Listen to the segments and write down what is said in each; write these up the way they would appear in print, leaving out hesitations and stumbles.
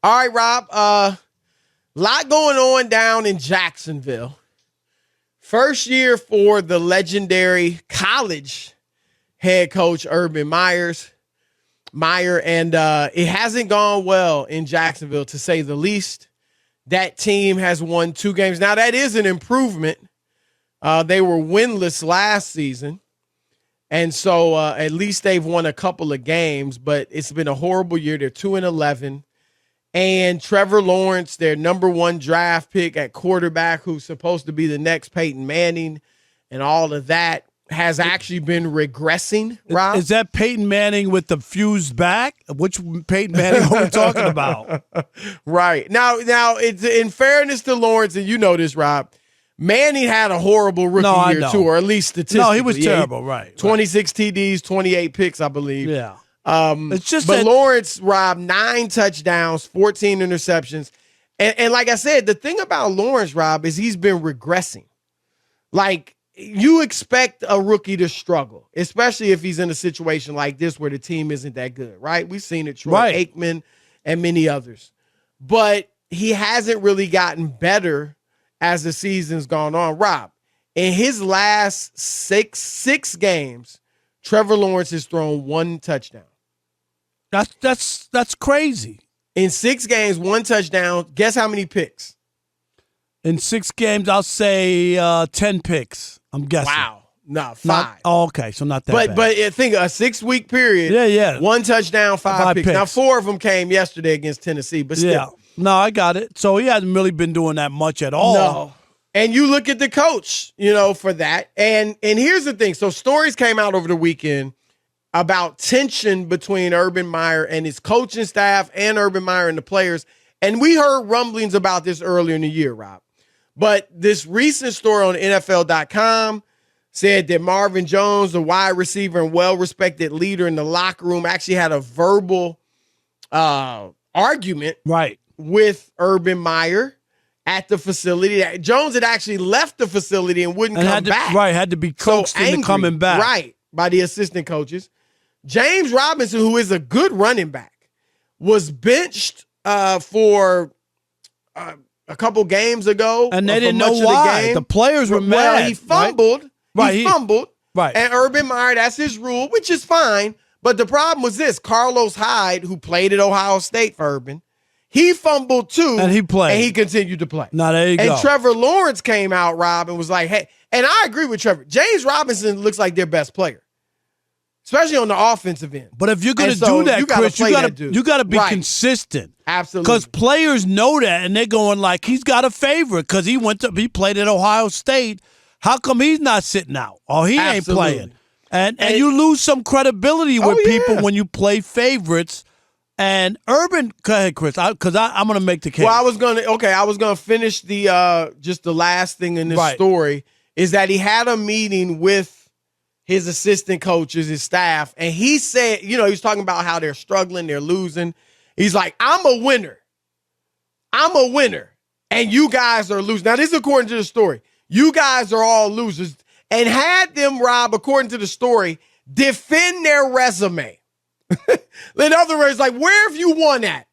All right, Rob. Lot going on down in Jacksonville. First year for the legendary college head coach Urban Meyer, and it hasn't gone well in Jacksonville, to say the least. That team has won 2 games. Now, that is an improvement. They were winless last season, and so at least they've won a couple of games, but it's been a horrible year. They're 2-11. And Trevor Lawrence, their number 1 draft pick at quarterback, who's supposed to be the next Peyton Manning and all of that, has actually been regressing, Rob. Is that Peyton Manning with the fused back? Which Peyton Manning are we talking about? Right. Now, it's, in fairness to Lawrence, and you know this, Rob, Manning had a horrible rookie year, too, or at least statistically. No, he was terrible, right. 26 TDs, 28 picks, I believe. Yeah. It's just but Lawrence, Rob, 9 touchdowns, 14 interceptions. And like I said, the thing about Lawrence, Rob, is he's been regressing. Like, you expect a rookie to struggle, especially if he's in a situation like this where the team isn't that good, right? We've seen it, Troy Aikman and many others. But he hasn't really gotten better as the season's gone on. Rob, in his last six games, Trevor Lawrence has thrown 1 touchdown. That's crazy. In 6 games, 1 touchdown. Guess how many picks? In 6 games, I'll say 10 picks. I'm guessing. Wow. No, 5. Okay, so not that bad. But I think a 6-week period. Yeah. 1 touchdown, 5 picks. Now, 4 of them came yesterday against Tennessee, but still. Yeah. No, I got it. So he hasn't really been doing that much at all. No. And you look at the coach, for that. And here's the thing. So stories came out over the weekend about tension between Urban Meyer and his coaching staff and Urban Meyer and the players. And we heard rumblings about this earlier in the year, Rob. But this recent story on NFL.com said that Marvin Jones, the wide receiver and well-respected leader in the locker room, actually had a verbal argument with Urban Meyer at the facility. Jones had actually left the facility and wouldn't come back. Had to be coaxed into coming back. Right, by the assistant coaches. James Robinson, who is a good running back, was benched for a couple games ago. And they didn't know why. The players were mad. Well, he fumbled. Right. He fumbled. Right. And Urban Meyer, that's his rule, which is fine. But the problem was this. Carlos Hyde, who played at Ohio State for Urban, he fumbled too. And he played. And he continued to play. Now, there you go. And Trevor Lawrence came out, Rob, and was like, hey, and I agree with Trevor. James Robinson looks like their best player, especially on the offensive end. But if you're going to do that, Chris, you got to be consistent. Absolutely. Because players know that, and they're going like, he's got a favorite because he played at Ohio State. How come he's not sitting out? Or he ain't playing? And you lose some credibility with people when you play favorites. And Urban, go ahead, Chris, because I'm going to make the case. Well, I was going to finish the just the last thing in this story is that he had a meeting with his assistant coaches, his staff, and he said, he was talking about how they're struggling, they're losing. He's like, I'm a winner, and you guys are losing. Now, this is according to the story. You guys are all losers, and had them, Rob, according to the story, defend their resume. In other words, like, where have you won at?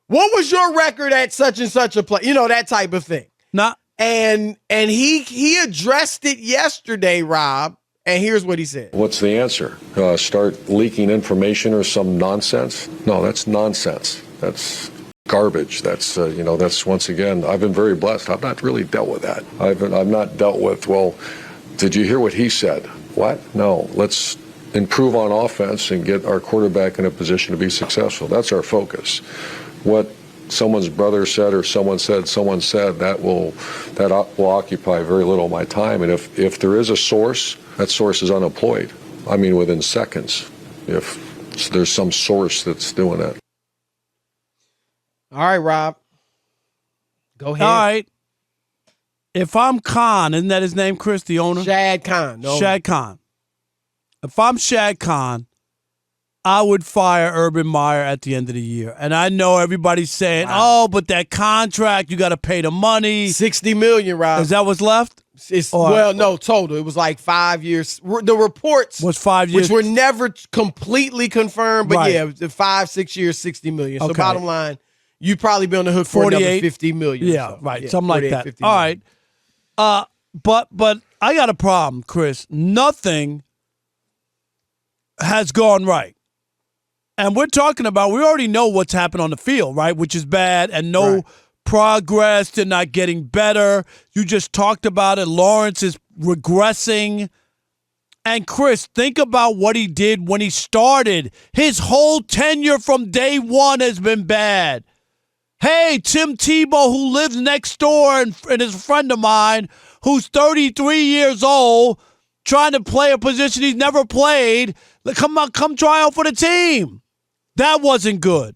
What was your record at such and such a play? That type of thing. And he addressed it yesterday, Rob, and here's what he said. What's the answer? Start leaking information or some nonsense? No, that's nonsense. That's garbage. That's once again, I've been very blessed. I've not really dealt with that. I've not dealt with, well, did you hear what he said? What? No, let's improve on offense and get our quarterback in a position to be successful. That's our focus. What someone's brother said or someone said, that will occupy very little of my time. And if there is a source, that source is unemployed. I mean, within seconds, if there's some source that's doing that. All right, Rob. Go ahead. All right. If I'm Khan, isn't that his name, Chris, the owner? Shad Khan. No. Shad Khan. If I'm Shad Khan, I would fire Urban Meyer at the end of the year. And I know everybody's saying, but that contract, you got to pay the money. $60 million, Rob. Is that what's left? No, total. It was like 5 years. The reports was 5 years, which were never completely confirmed. But yeah, 5, 6 years, $60 million. So bottom line, you'd probably be on the hook for another $50 million. Yeah, so. right. Something like that. $50 All right. But I got a problem, Chris. Nothing has gone right. And we're talking about, we already know what's happened on the field, right? Which is bad, and no progress. They're not getting better. You just talked about it. Lawrence is regressing. And Chris, think about what he did when he started. His whole tenure from day one has been bad. Hey, Tim Tebow, who lives next door and is a friend of mine, who's 33 years old, trying to play a position he's never played. Come try out for the team. That wasn't good.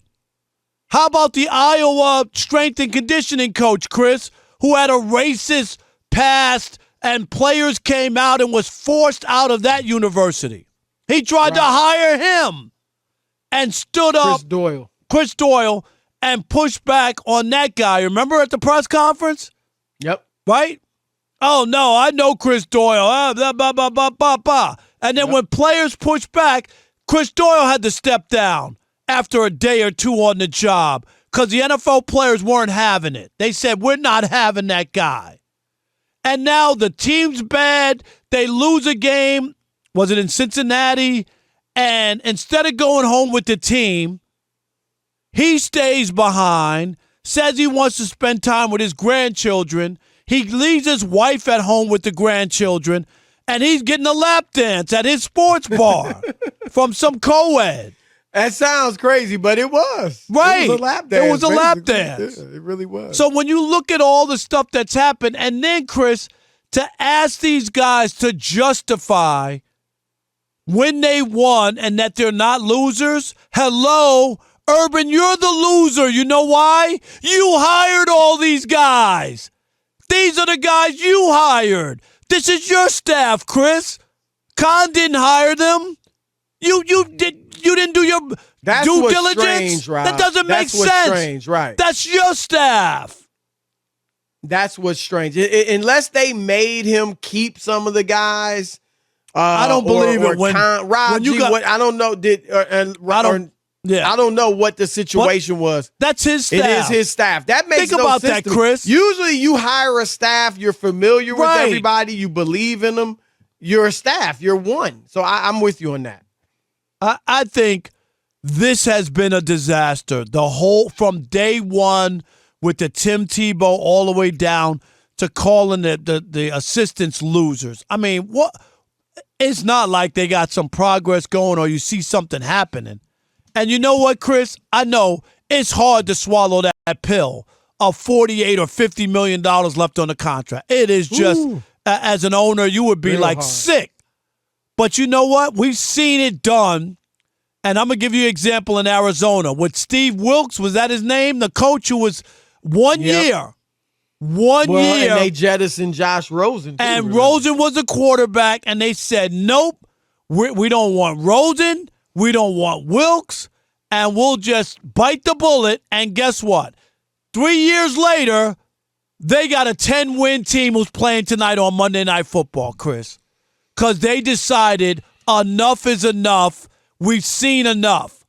How about the Iowa strength and conditioning coach, Chris, who had a racist past and players came out and was forced out of that university? He tried to hire him and stood up. Chris Doyle, and pushed back on that guy. Remember at the press conference? Yep. Right? Oh, no, I know Chris Doyle. Blah, blah, blah, blah, blah, blah. And then when players pushed back, Chris Doyle had to step down after a day or two on the job because the NFL players weren't having it. They said, we're not having that guy. And now the team's bad. They lose a game. Was it in Cincinnati? And instead of going home with the team, he stays behind, says he wants to spend time with his grandchildren. He leaves his wife at home with the grandchildren, and he's getting a lap dance at his sports bar from some co-ed. That sounds crazy, but it was. Right. It was a lap dance. It was a lap basically. dance. Yeah, it really was. So when you look at all the stuff that's happened, and then, Chris, to ask these guys to justify when they won and that they're not losers, hello, Urban, you're the loser. You know why? You hired all these guys. These are the guys you hired. This is your staff, Chris. Khan didn't hire them. You didn't do your due diligence. Strange, Rob. That doesn't make sense. That's strange, right? That's your staff. That's what's strange. Unless they made him keep some of the guys. I don't believe it. When you got, I don't know. I don't know what the situation was. That's his staff. It is his staff. That makes Think no about sense that, to me. Chris. Usually you hire a staff, you're familiar with everybody, you believe in them. You're a staff. You're one. So I'm with you on that. I think this has been a disaster. The whole, from day one with the Tim Tebow all the way down to calling the assistants losers. I mean, what? It's not like they got some progress going or you see something happening. And you know what, Chris? I know it's hard to swallow that pill of $48 or $50 million left on the contract. It is just, as an owner, you would be like sick. But you know what? We've seen it done. And I'm going to give you an example in Arizona with Steve Wilks. Was that his name? The coach who was 1 year. One year. And they jettisoned Josh Rosen, too. And Rosen was a quarterback, and they said, nope, we don't want Rosen. We don't want Wilks, and we'll just bite the bullet. And guess what? 3 years later, they got a 10-win team who's playing tonight on Monday Night Football, Chris, because they decided enough is enough. We've seen enough.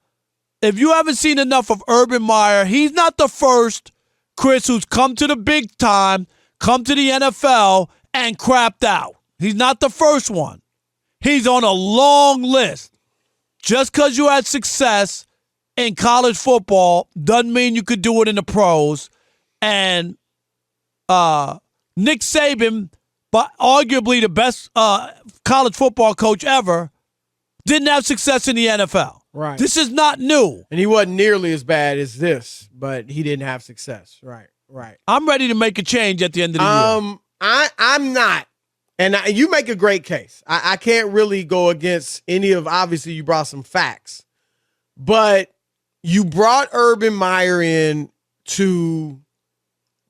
If you haven't seen enough of Urban Meyer, he's not the first, Chris, who's come to the big time, come to the NFL, and crapped out. He's not the first one. He's on a long list. Just because you had success in college football doesn't mean you could do it in the pros. And Nick Saban, but arguably the best college football coach ever, didn't have success in the NFL. Right. This is not new. And he wasn't nearly as bad as this, but he didn't have success. Right. I'm ready to make a change at the end of the year. I'm not. And you make a great case. I can't really go against any of, obviously you brought some facts, but you brought Urban Meyer in to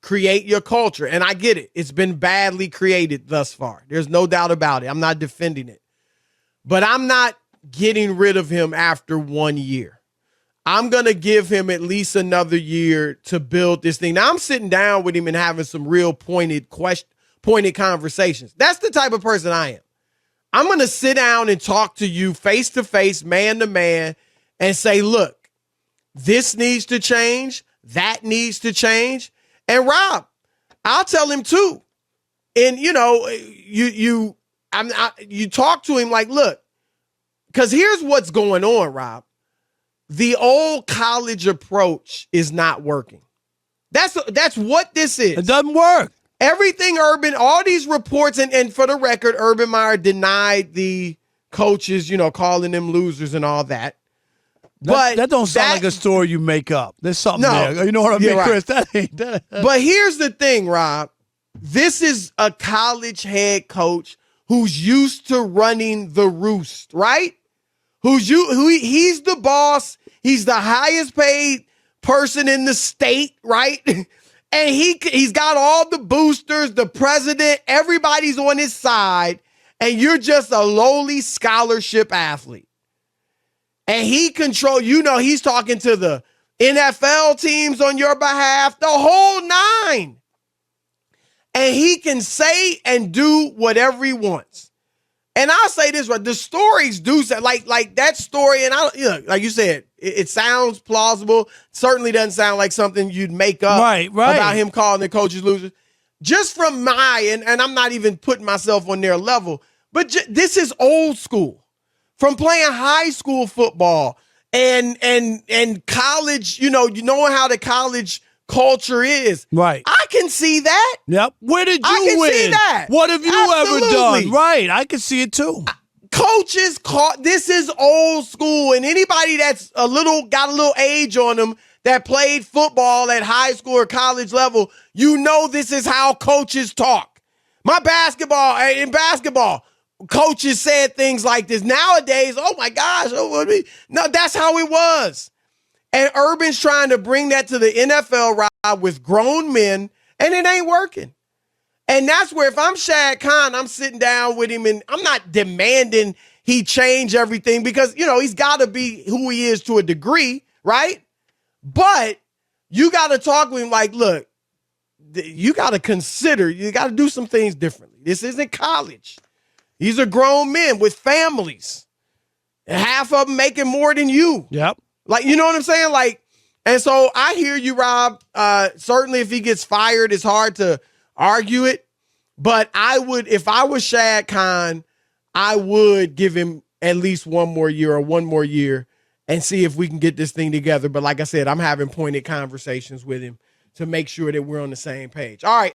create your culture. And I get it. It's been badly created thus far. There's no doubt about it. I'm not defending it, but I'm not getting rid of him after 1 year. I'm going to give him at least another year to build this thing. Now I'm sitting down with him and having some real pointed conversations. That's the type of person I am. I'm going to sit down and talk to you face to face, man to man, and say, look, this needs to change. That needs to change. And Rob, I'll tell him too. And you talk to him like, look, because here's what's going on, Rob. The old college approach is not working. That's what this is. It doesn't work. Everything all these reports, and for the record, Urban Meyer denied the coaches, calling them losers and all that. But that don't sound like a story you make up. There's something there. You know what I mean, right. Chris? That ain't that. But here's the thing, Rob. This is a college head coach who's used to running the roost, right? He's the boss. He's the highest paid person in the state, right? And he's got all the boosters, the president, everybody's on his side, and you're just a lowly scholarship athlete. And he's talking to the NFL teams on your behalf, the whole nine. And he can say and do whatever he wants. And I'll say this, right? The stories do sound like that story, and like you said, it sounds plausible. Certainly doesn't sound like something you'd make up right. about him calling the coaches losers. Just from and I'm not even putting myself on their level, but this is old school. From playing high school football and college, knowing how the college culture is. Right. I can see that. Yep. Where did you I can win? see that. What have you ever Absolutely. done? Right. I can see it too. Coaches this is old school, and anybody that's got a little age on them that played football at high school or college level, this is how coaches talk. In basketball, coaches said things like this. Nowadays, oh my gosh, no, that's how it was. And Urban's trying to bring that to the NFL, Rob, with grown men, and it ain't working. And that's where, if I'm Shad Khan, I'm sitting down with him, and I'm not demanding he change everything because, he's got to be who he is to a degree, right? But you got to talk with him like, look, you got to consider, you got to do some things differently. This isn't college. These are grown men with families. And half of them making more than you. Yep. Like, you know what I'm saying? And so I hear you, Rob. Certainly if he gets fired, it's hard to argue it. But if I was Shad Khan, I would give him at least one more year and see if we can get this thing together. But like I said, I'm having pointed conversations with him to make sure that we're on the same page. All right.